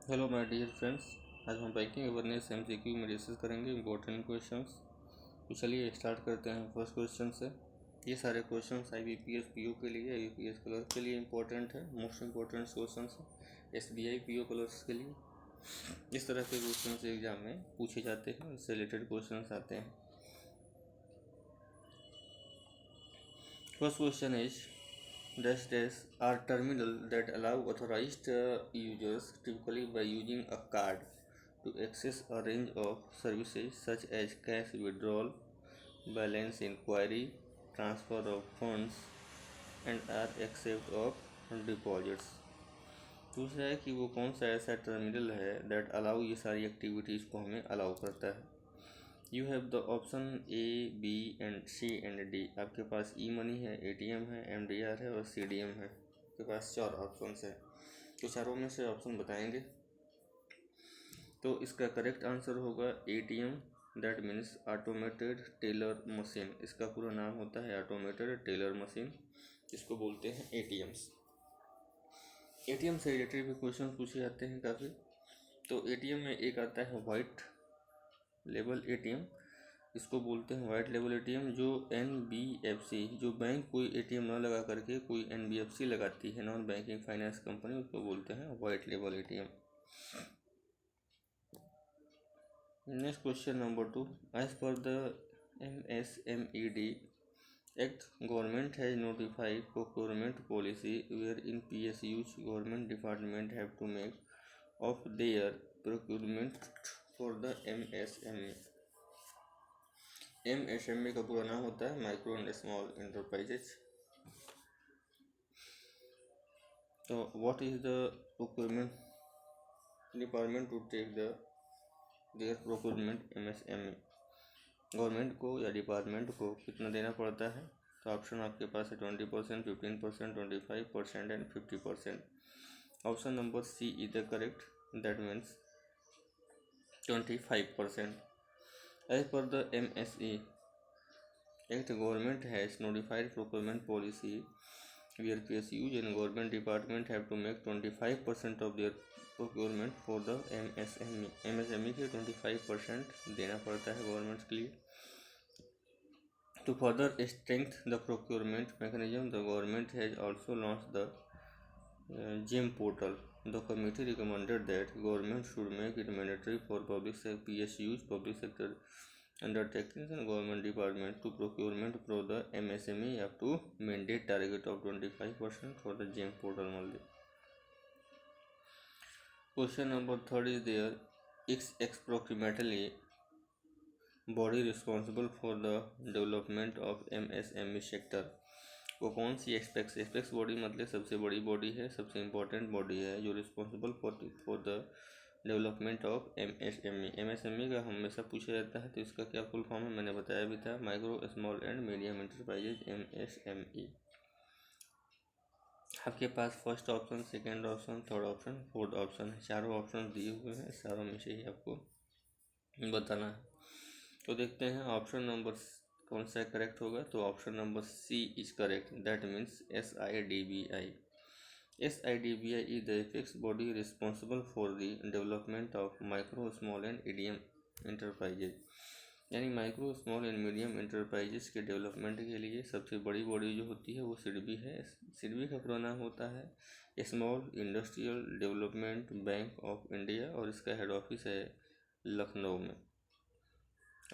Hello my dear friends. आज हम banking awareness MCQ में डिस्कस करेंगे इंपॉर्टेंट क्वेश्चंस। तो चलिए स्टार्ट करते हैं फर्स्ट क्वेश्चन से। ये सारे क्वेश्चंस आईबीपीएस पीओ के लिए, आईबीपीएस क्लर्क के लिए इंपॉर्टेंट है। मोस्ट इंपॉर्टेंट क्वेश्चंस है एसबीआई पीओ क्लर्क्स के लिए। इस तरह के क्वेश्चंस एग्जाम में पूछे जाते हैं, इससे रिलेटेड क्वेश्चंस आते हैं। First question is dash dash are terminal that allow authorized users, typically by using a card, to access a range of services such as cash withdrawal, balance inquiry, transfer of funds, and are accept of deposits। दूसरा है कि वो कौन सा ऐसा terminal है that allow ये सारी एक्टिविटीज़ को हमें अलाउ करता है। You have the option A B and C and D. आपके पास ई मनी है, एटीएम है, एमडीआर है और सीडीएम है। आपके पास चार ऑप्शन है, तो चारों में से ऑप्शन बताएंगे। तो इसका करेक्ट आंसर होगा ATM, that means automated teller machine. इसका पूरा नाम होता है ऑटोमेटेड टेलर मशीन, इसको बोलते हैं एटीएम्स। एटीएम से रिलेटेड भी क्वेश्चन पूछे जाते हैं काफ़ी। तो एटीएम में एक आता है वाइट लेबल एटीएम, इसको बोलते हैं वाइट लेबल एटीएम। जो एनबीएफसी, जो बैंक कोई एटीएम ना लगा करके कोई एनबीएफसी लगाती है, नॉन बैंकिंग फाइनेंस कंपनी, उसको बोलते हैं white label ATM. Next question number 2। As per the MSMED act, government has notified procurement policy wherein PSUs government department have to make of their procurement for the MSME. MSME का पूरा नाम होता है micro and small enterprises. तो what is the procurement department to take their procurement MSME. Government को या department को कितना देना पड़ता है? तो ऑप्शन आपके पास है 20%, 15%, 25% and 50%। Option number C is the correct, that means 25%। As per the MSE Act, government has notified procurement policy where PSUs and government department have to make 25% of their procurement for the MSME। MSME के 25% देना पड़ता है government के लिए। To further strengthen the procurement mechanism, the government has also launched the GEM portal. The committee recommended that government should make it mandatory for public PSUs, public sector undertakings and government department to procurement for the MSME up to mandate target of 25% for the GEM portal only। Question number 3 is there, approximately body responsible for the development of MSME sector। वो कौन सी apex body मतलब सबसे बड़ी body है, सबसे important body है जो responsible for the development of MSME. MSME का हमेशा पूछा जाता है, तो इसका क्या फुल फॉर्म है मैंने बताया भी था, micro small and medium enterprises, MSME. आपके पास first option, second option, third option, fourth option है। चारों ऑप्शन दिए हुए हैं, चारों में से ही आपको बताना है। तो देखते हैं ऑप्शन नंबर कौन सा करेक्ट होगा। तो option number C is correct, that means SIDBI। SIDBI is the apex body responsible for the development of micro, small and medium enterprises। यानी micro, small and medium enterprises के development के लिए सबसे बड़ी बॉडी जो होती है वो सिडबी है। सिडबी का पूरा नाम होता है small industrial development bank of India, और इसका हेड ऑफिस है लखनऊ में।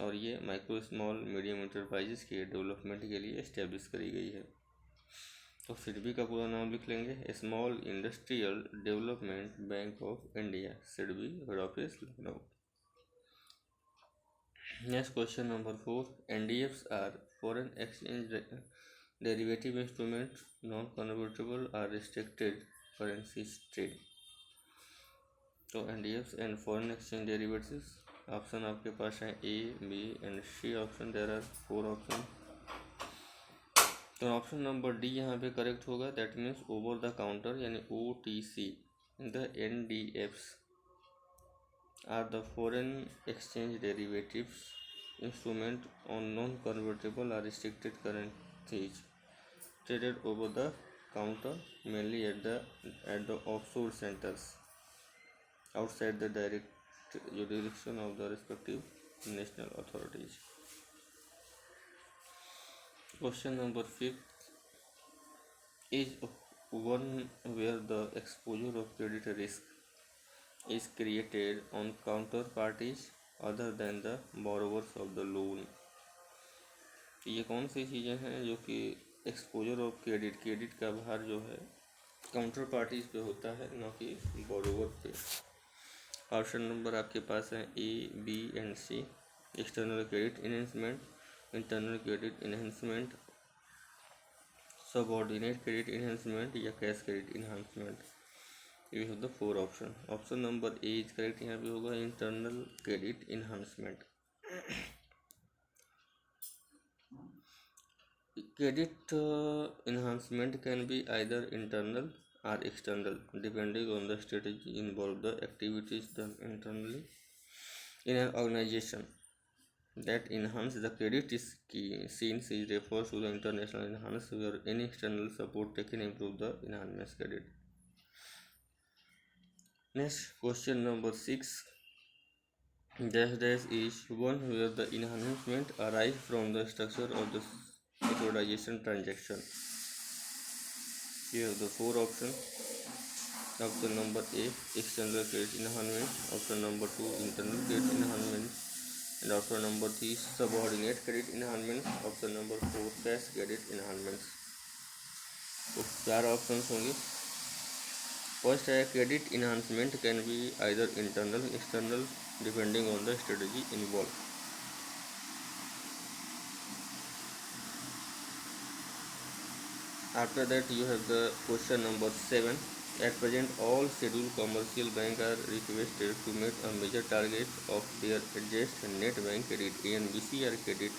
और ये माइक्रो, स्मॉल, मीडियम एंटरप्राइजेस के डेवलपमेंट के लिए इस्टेब्लिश करी गई है। तो सिडबी का पूरा नाम लिख लेंगे, small industrial development bank of India, SIDBI, head office Lucknow. Next question number 4। NDFs are foreign exchange derivative instrument, non convertible are restricted currency trade. तो NDFs and foreign exchange derivatives, option आपके पास है A, B and C option. There are 4 option. तो option number D यहाँ पे correct होगा, that means over the counter यानी OTC। The NDFs are the foreign exchange derivatives instrument on non convertible are restricted currencies traded over the counter mainly at the offshore centers। outside the direct jurisdiction of the respective national authorities. Question number 5 is one where the exposure of credit risk is created on counterparties other than the borrowers of the loan. ये कौन सी चीज़ें हैं जो कि exposure of credit का भार जो है काउंटर पार्टीज पे होता है, ना कि बोरोवर पे। ऑप्शन नंबर आपके पास है A, B and C. External credit enhancement, internal credit enhancement, subordinate credit enhancement या cash credit enhancement. You have the 4 option. Option number A is correct, यहाँ पे होगा internal credit enhancement. Credit enhancement can be either internal or external, depending on the strategy involved. The activities done internally in an organization that enhance the credit is seen is refers to the international enhance, where any external support taken improve the enhancement credit. Next, question number 6. Dash is one where the enhancement arise from the structure of the securitization transaction. You have the 4 options. Option number A, external credit enhancement. Option number 2, internal credit enhancement. And option number 3, subordinate credit enhancement. Option number 4, cash credit enhancement. तो 4 options होंगे। First है credit enhancement can be either internal external depending on the strategy involve. After that you have the question number 7. At present all scheduled commercial banks are requested to meet a major target of their adjusted net bank credit (ANBC) or credit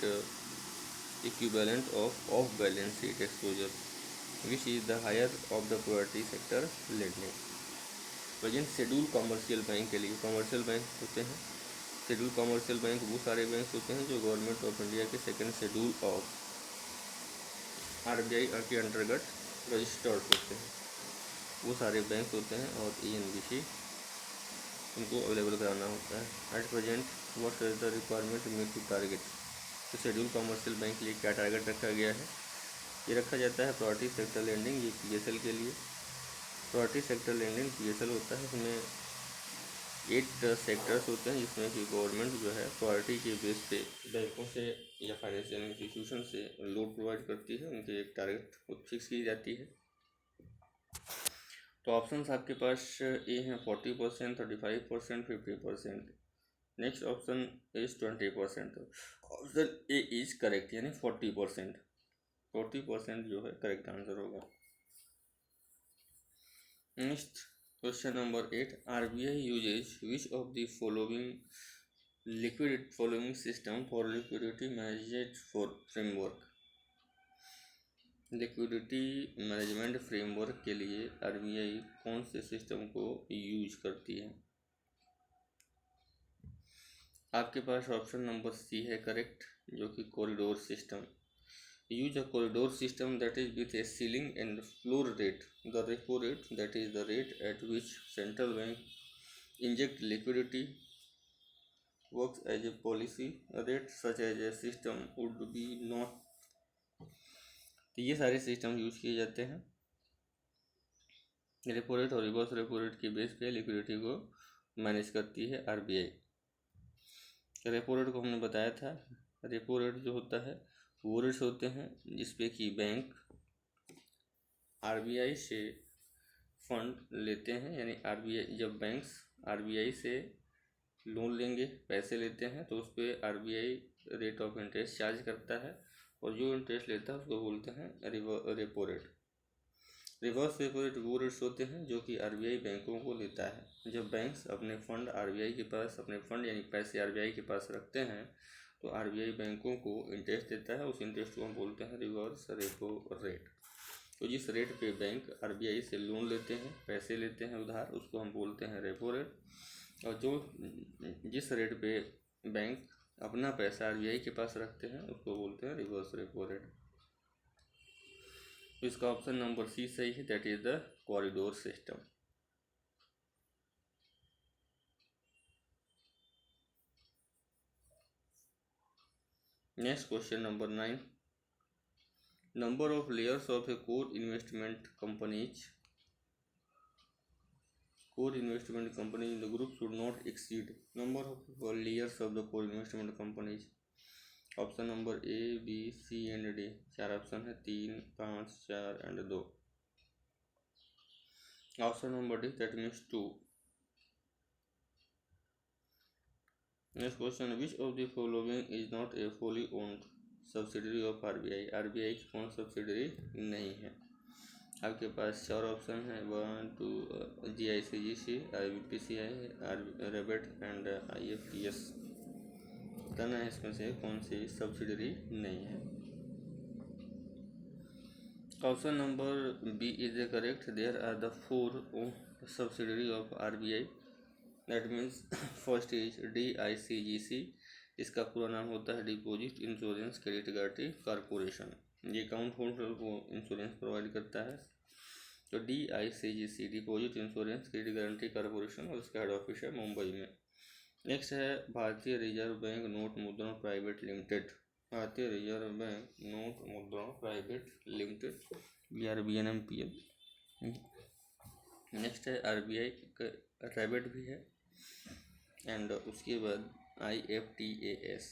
equivalent of off-balance sheet exposure, which is the higher of the priority sector lending. Present schedule commercial bank के लिए, commercial bank होते हैं, schedule commercial bank वो सारे bank होते हैं जो government of India के सेकेंड शेड्यूल ऑफ RBI के अंतर्गत रजिस्टर्ड होते हैं, वो सारे बैंक होते हैं और ANBC उनको अवेलेबल कराना होता है। At present what is the requirement meet to target, तो शेड्यूल कमर्शियल बैंक के लिए क्या टारगेट रखा गया है? ये रखा जाता है प्रायोरिटी सेक्टर लेंडिंग, ये PSL के लिए। प्रायोरिटी सेक्टर लेंडिंग PSL होता है, उसमें 8 सेक्टर्स होते हैं जिसमें कि गवर्नमेंट जो है प्रायोरिटी के बेस पे बैंकों से या फाइनेंशियल इंस्टीट्यूशन से लोन प्रोवाइड करती है, उनके एक टारगेट फिक्स की जाती है। तो ऑप्शंस आपके पास ए हैं 40%, 35%, 50%। Next option is 20%। Option A is correct, यानी 40%। 40% जो है करेक्ट आंसर होगा। Next question number 8. RBI uses which of the following system for liquidity management for framework? Liquidity management framework के लिए RBI कौन से सिस्टम को यूज करती है? आपके पास ऑप्शन नंबर सी है करेक्ट, जो कि corridor system. Use a corridor system that is with a ceiling and floor rate. The repo rate, that is the rate at which central bank inject liquidity, works as a policy rate. Such as a system would be not. तो ये सारे system use किए जाते हैं। Repo rate और reverse repo rate के base पे liquidity को मैनेज करती है RBI। रेपो रेट को हमने बताया था, रेपो रेट जो होता है वो रेट्स होते हैं जिसपे कि बैंक RBI से फंड लेते हैं, यानी RBI जब बैंक्स RBI से लोन लेंगे, पैसे लेते हैं, तो उस पर RBI rate of interest charge करता है और जो इंटरेस्ट लेता है उसको बोलते हैं repo rate. Reverse repo rate वो रेट्स होते हैं जो कि RBI बैंकों को लेता है। जब बैंक्स अपने फंड RBI के पास, अपने फंड यानी पैसे RBI के पास रखते हैं, तो RBI बैंकों को इंटरेस्ट देता है, उस इंटरेस्ट को हम बोलते हैं रिवर्स रेपो रेट। तो जिस रेट पे बैंक RBI से लोन लेते हैं, पैसे लेते हैं उधार, उसको हम बोलते हैं रेपो रेट। और जो जिस रेट पे बैंक अपना पैसा RBI के पास रखते हैं उसको बोलते हैं रिवर्स रेपो रेट। तो इसका ऑप्शन नंबर सी सही है, that is the corridor system. Next question number 9. Number of layers of a core investment companies in the group should not exceed number of layers of the core investment companies. Option number A, B, C and D. 4 option है, 3, 5, 4 and 2. Option number D, that means 2. Next question, which of the following is not a fully owned subsidiary of RBI. RBI की कौन subsidiary नहीं है. आपके पास 4 option है, 1, 2, GICGC, IBPCI, rebate and IFTS. बताना है इसमें से कौन सी सब्सिडरी नहीं है. Option number B is a correct. There are the 4 subsidiary of RBI. That means first is DICGC. इसका पूरा नाम होता है deposit insurance credit guarantee corporation. ये अकाउंट होल्डर को इंश्योरेंस प्रोवाइड करता है. तो DICGC, deposit insurance credit guarantee corporation, और इसका हेड ऑफिस है मुंबई में. नेक्स्ट है भारतीय रिजर्व बैंक नोट मुद्रण प्राइवेट लिमिटेड. भारतीय रिजर्व बैंक नोट मुद्रण प्राइवेट लिमिटेड, BRBNMPL. नेक्स्ट है RBI रेबेट भी है. एंड उसके बाद IFTAS.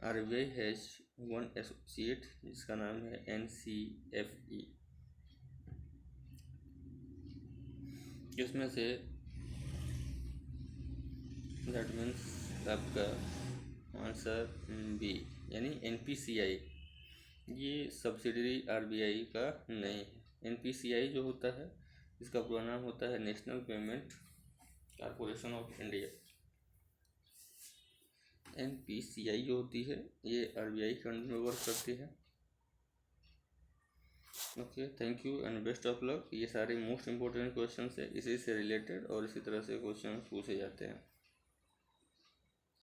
RBI हैज 1 एसोसिएट जिसका नाम है NCFE. इसमें से दैट मीन्स आपका आंसर बी यानी NPCI. ये सब्सिडरी RBI का नहीं है. NPCI जो होता है इसका पूरा नाम होता है national payment corporation of India. NPCI जो होती है ये RBI के अंडर में वर्क करती है. Okay, thank you and best of luck. ये सारे मोस्ट इम्पोर्टेंट क्वेश्चन है इसी से रिलेटेड और इसी तरह से क्वेश्चन पूछे जाते हैं.